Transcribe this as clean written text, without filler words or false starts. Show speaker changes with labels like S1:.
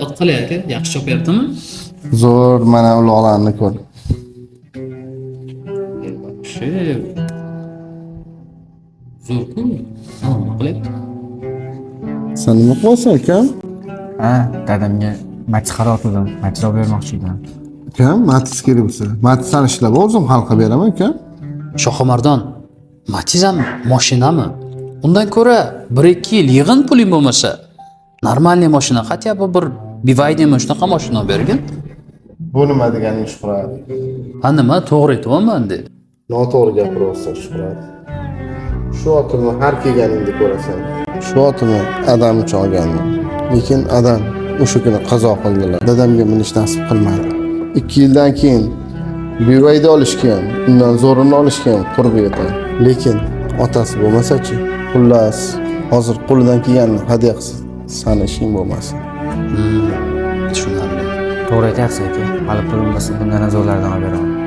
S1: Qalay aka, yaxshi chopyaptimi?
S2: Zo'r, mana uloqlarni ko'r.
S1: Yaxshi. Zo'r-ku. Nima qilyapti?
S2: Sen nima qilyapsan akam?
S3: Ha, dadamga Matiz xarid qildim. Matiz olib bermoqchi edim.
S2: Akam, Matiz kerak bo'lsa. Matizdan ishlab o'zim xalqqa beraman akam.
S1: Shohimardon, Matiz ham mashinami? Undan ko'ra 1-2 yil yig'in puling bo'lmasa, normalniy mashina, хотя бы bir bivayniy shunaqa mashina bergin.
S2: Bu nima deganing Shuhrat?
S1: Ha nima, to'g'ri aytyapman dedi.
S2: Noto'g'ri gapiryapsan Shuhrat. Shu otimni har kelganingda ko'rasan. Shu otimni adam uchun olgandim. Lekin adam o'sha kuni qazo qildilar. Dadamga minish nasib qilmadi. 2 yildan keyin bevayda olishgan, undan zo'rini olishgan qurbi edi. Lekin otasi bo'lmasa-chi? Xullas, hozir qo'lidan kelganini hadya qilsa, sani ishing bo'lmasin.
S1: Tushunarli.
S3: To'g'ri aytyapsiz aka. Hali pulim bo'lsa bundan zo'rlardan olib beraman.